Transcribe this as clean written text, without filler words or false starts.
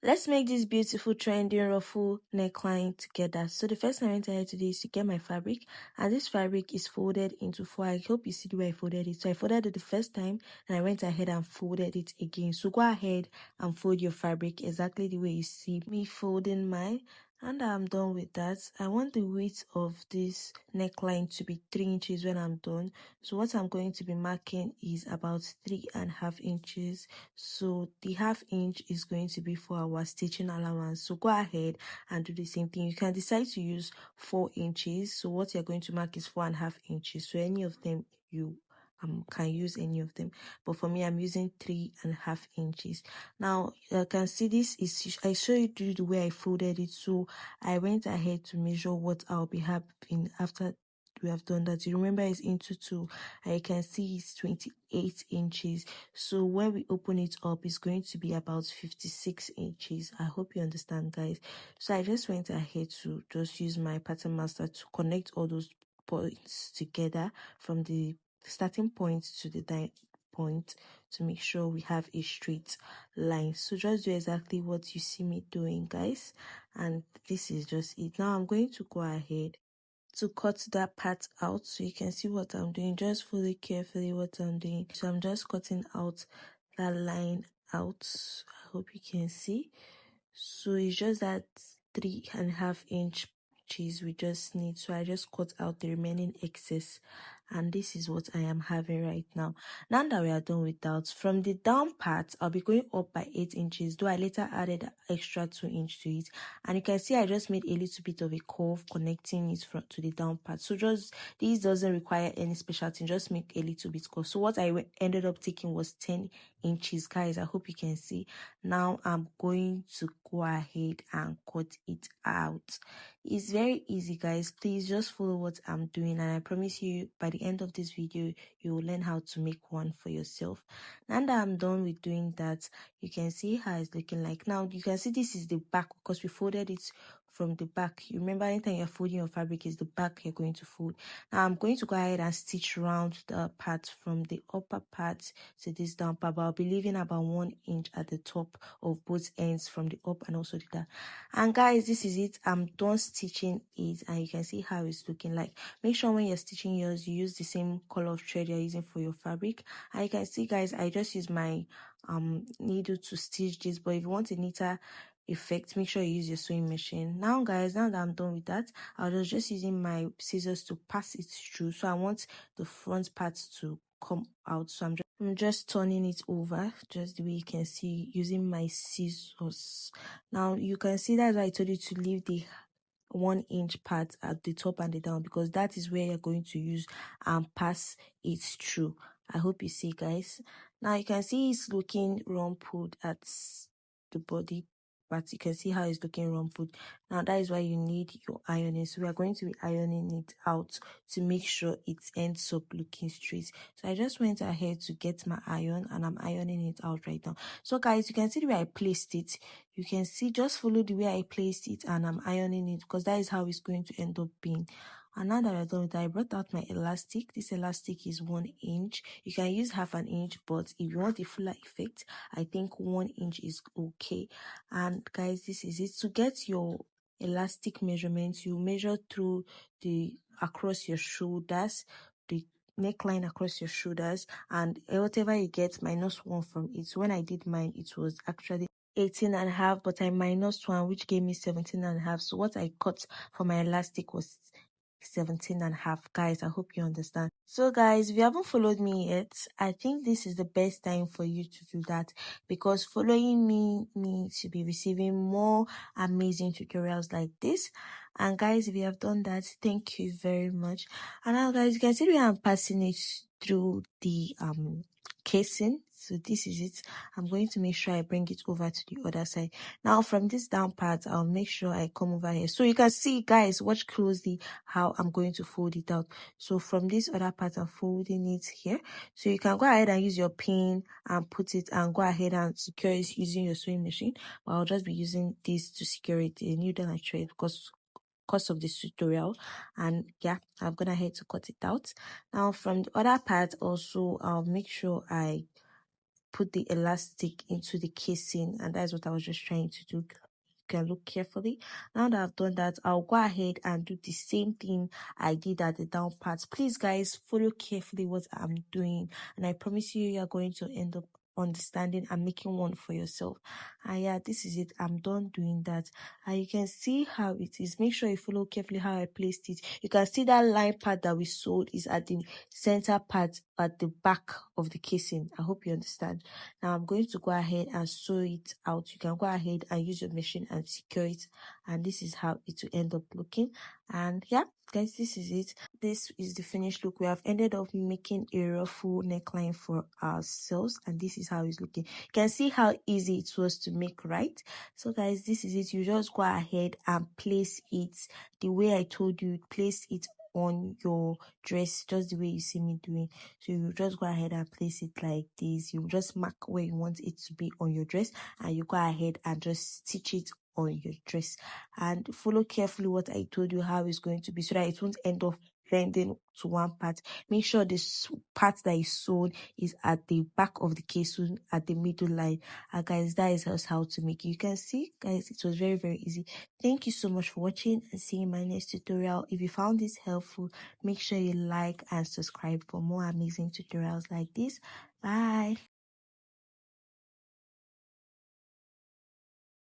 Let's make this beautiful trending ruffle neckline together. So the first thing I went ahead to do is to get my fabric, and this fabric is folded into four. I hope you see the way I folded it. So I folded it the first time and I went ahead and folded it again. So go ahead and fold your fabric exactly the way you see me folding mine. And I'm done with that. I want the width of this neckline to be 3 inches when I'm done. So what I'm going to be marking is about 3.5 inches. So the half inch is going to be for our stitching allowance. So go ahead and do the same thing. You can decide to use 4 inches. So what you're going to mark is 4.5 inches. So any of them you can use any of them, but for me I'm using 3.5 inches. Now you can see this is, I show you the way I folded it. So I went ahead to measure what I'll be having after we have done that. You remember it's into 2, and you can see it's 28 inches. So when we open it up, it's going to be about 56 inches. I hope you understand, guys. So I just went ahead to just use my pattern master to connect all those points together from the starting point to the point to make sure we have a straight line. So just do exactly what you see me doing, guys, and this is just it. Now I'm going to go ahead to cut that part out so you can see what I'm doing. Just follow carefully what I'm doing. So I'm just cutting out that line out. I hope you can see. So it's just that 3.5 inch cheese we just need. So I just cut out the remaining excess, and this is what I am having right now. Now that we are done with that, from the down part I'll be going up by 8 inches, though I later added an extra 2 inch to it. And you can see I just made a little bit of a curve connecting it from to the down part. So just this doesn't require any special thing, just make a little bit curve. So what I ended up taking was 10 inches, guys. I hope you can see. Now I'm going to go ahead and cut it out. It's very easy, guys. Please just follow what I'm doing, and I promise you by the end of this video you will learn how to make one for yourself. Now that I'm done with doing that, you can see how it's looking like. Now you can see this is the back because we folded it from the back. You remember, anytime you're folding your fabric, is the back you're going to fold. Now I'm going to go ahead and stitch around the part from the upper part to this down part, but I'll be leaving about 1 inch at the top of both ends from the up and also the down. And guys, this is it. I'm done stitching it, and you can see how it's looking like. Make sure when you're stitching yours, you use the same color of thread you're using for your fabric. And you can see, guys, I just use my needle to stitch this, but if you want a neater effect, make sure you use your sewing machine. Now guys, now that I'm done with that, I was just using my scissors to pass it through. So I want the front part to come out, so I'm just turning it over just the way you can see using my scissors. Now you can see that's why I told you to leave the 1 inch part at the top and the down, because that is where you're going to use and pass it through. I hope you see, guys. Now you can see it's looking rumpled at the body, but you can see how it's looking rumpled. Now that is why you need your ironing. So we are going to be ironing it out to make sure it ends up looking straight. So I just went ahead to get my iron and I'm ironing it out right now. So guys, you can see the way I placed it. You can see, just follow the way I placed it and I'm ironing it, because that is how it's going to end up being. And now that I'm done with that, I brought out my elastic. This elastic is 1 inch. You can use half an inch, but if you want a fuller effect, I think 1 inch is okay. And guys, this is it. To get your elastic measurements, you measure through the across your shoulders, the neckline across your shoulders, and whatever you get, -1 from it. So when I did mine, it was actually 18.5, but I -1, which gave me 17.5. So what I cut for my elastic was 17.5. Guys, I hope you understand. So guys, if you haven't followed me yet, I think this is the best time for you to do that, because following me means to be receiving more amazing tutorials like this. And guys, if you have done that, thank you very much. And now guys, you can see where I'm passing it through the casing. So this is it. I'm going to make sure I bring it over to the other side. Now from this down part, I'll make sure I come over here. So you can see, guys, watch closely how I'm going to fold it out. So from this other part, I'm folding it here. So you can go ahead and use your pin and put it and go ahead and secure it using your sewing machine. But I'll just be using this to secure it, a needle and thread, because of this tutorial. And yeah, I'm gonna head to cut it out. Now from the other part also, I'll make sure I put the elastic into the casing, and that's what I was just trying to do. You can look carefully. Now that I've done that, I'll go ahead and do the same thing I did at the down part. Please guys, follow carefully what I'm doing, and I promise you are going to end up understanding and making one for yourself. And yeah, this is it. I'm done doing that, and you can see how it is. Make sure you follow carefully how I placed it. You can see that line part that we sewed is at the center part at the back of the casing. I hope you understand. Now I'm going to go ahead and sew it out. You can go ahead and use your machine and secure it, and this is how it will end up looking. And yeah guys, this is it. This is the finished look. We have ended up making a ruffle neckline for ourselves, and this is how it's looking. You can see how easy it was to make, right? So guys, this is it. You just go ahead and place it the way I told you. Place it on your dress just the way you see me doing. So you just go ahead and place it like this. You just mark where you want it to be on your dress, and you go ahead and just stitch it on your dress, and follow carefully what I told you how it's going to be, so that it won't end up bending to one part. Make sure this part that is sewn is at the back of the casing at the middle line. And guys, that is just how to make it. You can see guys, it was very easy. Thank you so much for watching, and see you in my next tutorial. If you found this helpful, make sure you like and subscribe for more amazing tutorials like this. Bye.